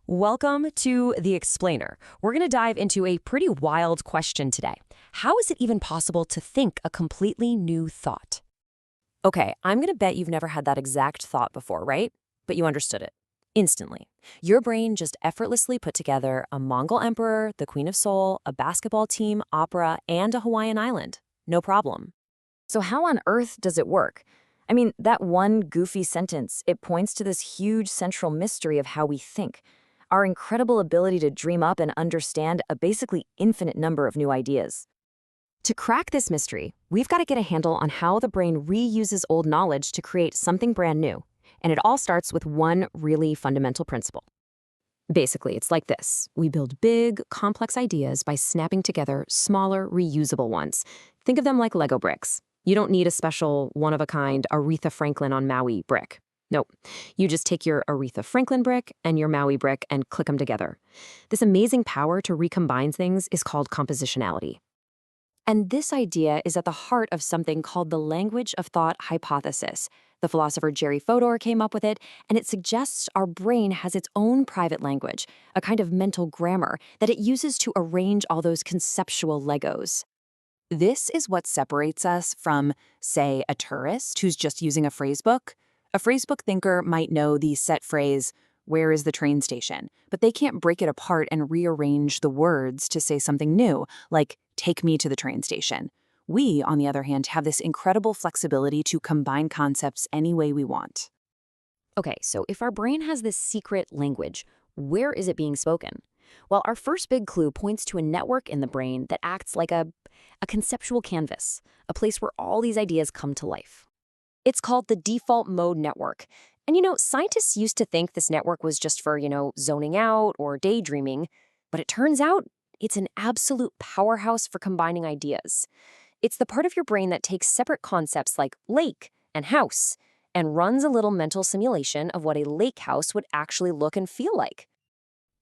Welcome to The Explainer. We're going to dive into a pretty wild question today. How is it even possible to think a completely new thought? Okay, I'm going to bet you've never had that exact thought before, right? But you understood it instantly. Your brain just effortlessly put together a Mongol emperor, the Queen of Seoul, a basketball team, opera, and a Hawaiian island. No problem. So how on earth does it work? I mean, that one goofy sentence, it points to this huge central mystery of how we think. Our incredible ability to dream up and understand a basically infinite number of new ideas. To crack this mystery, we've got to get a handle on how the brain reuses old knowledge to create something brand new. And it all starts with one really fundamental principle. Basically, it's like this. We build big, complex ideas by snapping together smaller, reusable ones. Think of them like Lego bricks. You don't need a special, one-of-a-kind Aretha Franklin on Maui brick. Nope. You just take your Aretha Franklin brick and your Maui brick and click them together. This amazing power to recombine things is called compositionality. And this idea is at the heart of something called the language of thought hypothesis. The philosopher Jerry Fodor came up with it, and it suggests our brain has its own private language, a kind of mental grammar that it uses to arrange all those conceptual Legos. This is what separates us from, say, a tourist who's just using a phrasebook. A phrasebook thinker might know the set phrase, "Where is the train station?" But they can't break it apart and rearrange the words to say something new, like, "Take me to the train station." We, on the other hand, have this incredible flexibility to combine concepts any way we want. Okay, so if our brain has this secret language, where is it being spoken? Well, our first big clue points to a network in the brain that acts like a conceptual canvas, a place where all these ideas come to life. It's called the default mode network. And scientists used to think this network was just for, zoning out or daydreaming, but it turns out it's an absolute powerhouse for combining ideas. It's the part of your brain that takes separate concepts like lake and house and runs a little mental simulation of what a lake house would actually look and feel like.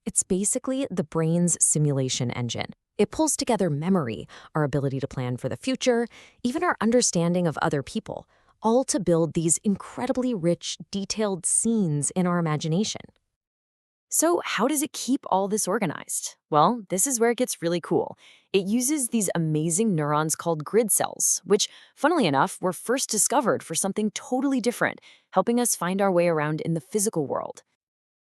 It's basically the brain's simulation engine. It pulls together memory, our ability to plan for the future, even our understanding of other people, all to build these incredibly rich, detailed scenes in our imagination. So how does it keep all this organized? Well, this is where it gets really cool. It uses these amazing neurons called grid cells, which, funnily enough, were first discovered for something totally different, helping us find our way around in the physical world.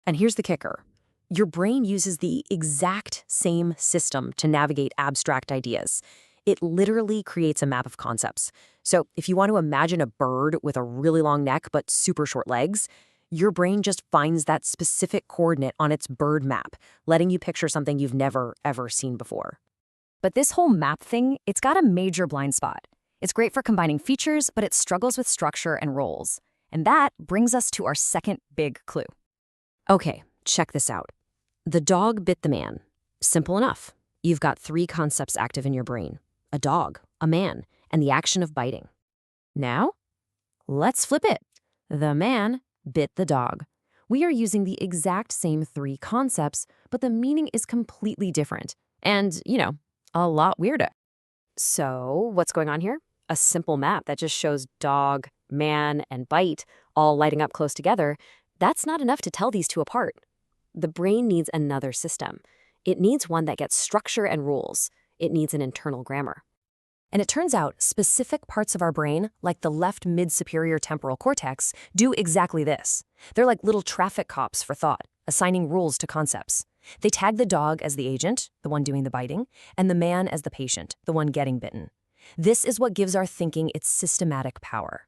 And here's the kicker. Your brain uses the exact same system to navigate abstract ideas. It literally creates a map of concepts. So if you want to imagine a bird with a really long neck but super short legs, your brain just finds that specific coordinate on its bird map, letting you picture something you've never, ever seen before. But this whole map thing, it's got a major blind spot. It's great for combining features, but it struggles with structure and roles. And that brings us to our second big clue. Okay, check this out. The dog bit the man. Simple enough. You've got three concepts active in your brain: a dog, a man, and the action of biting. Now, let's flip it. The man bit the dog. We are using the exact same three concepts, but the meaning is completely different. And, a lot weirder. So, what's going on here? A simple map that just shows dog, man, and bite all lighting up close together. That's not enough to tell these two apart. The brain needs another system. It needs one that gets structure and rules. It needs an internal grammar. And it turns out specific parts of our brain, like the left mid-superior temporal cortex, do exactly this. They're like little traffic cops for thought, assigning rules to concepts. They tag the dog as the agent, the one doing the biting, and the man as the patient, the one getting bitten. This is what gives our thinking its systematic power.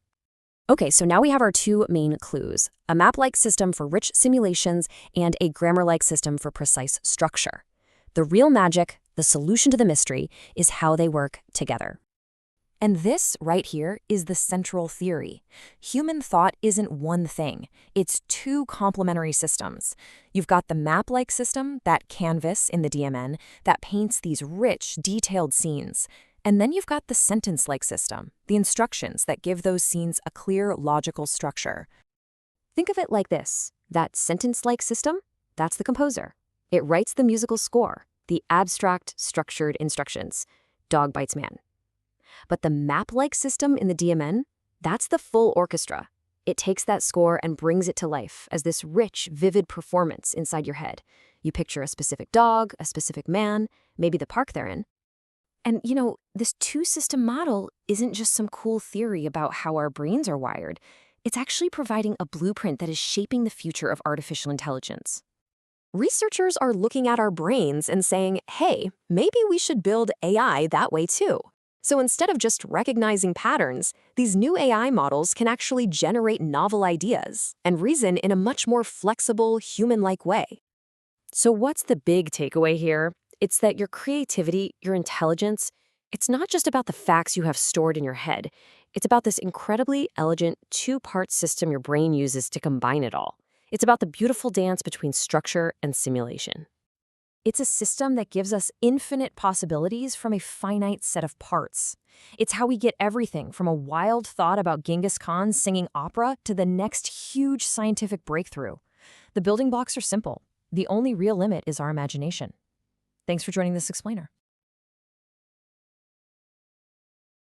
Okay, so now we have our two main clues: a map-like system for rich simulations and a grammar-like system for precise structure. The real magic, the solution to the mystery, is how they work together. And this right here is the central theory. Human thought isn't one thing. It's two complementary systems. You've got the map-like system, that canvas in the DMN, that paints these rich, detailed scenes. And then you've got the sentence-like system, the instructions that give those scenes a clear, logical structure. Think of it like this. That sentence-like system, that's the composer. It writes the musical score, the abstract, structured instructions. Dog bites man. But the map-like system in the DMN, that's the full orchestra. It takes that score and brings it to life as this rich, vivid performance inside your head. You picture a specific dog, a specific man, maybe the park they're in. And this two-system model isn't just some cool theory about how our brains are wired. It's actually providing a blueprint that is shaping the future of artificial intelligence. Researchers are looking at our brains and saying, hey, maybe we should build AI that way too. So instead of just recognizing patterns, these new AI models can actually generate novel ideas and reason in a much more flexible, human-like way. So what's the big takeaway here? It's that your creativity, your intelligence, it's not just about the facts you have stored in your head. It's about this incredibly elegant two-part system your brain uses to combine it all. It's about the beautiful dance between structure and simulation. It's a system that gives us infinite possibilities from a finite set of parts. It's how we get everything from a wild thought about Genghis Khan singing opera to the next huge scientific breakthrough. The building blocks are simple. The only real limit is our imagination. Thanks for joining this explainer.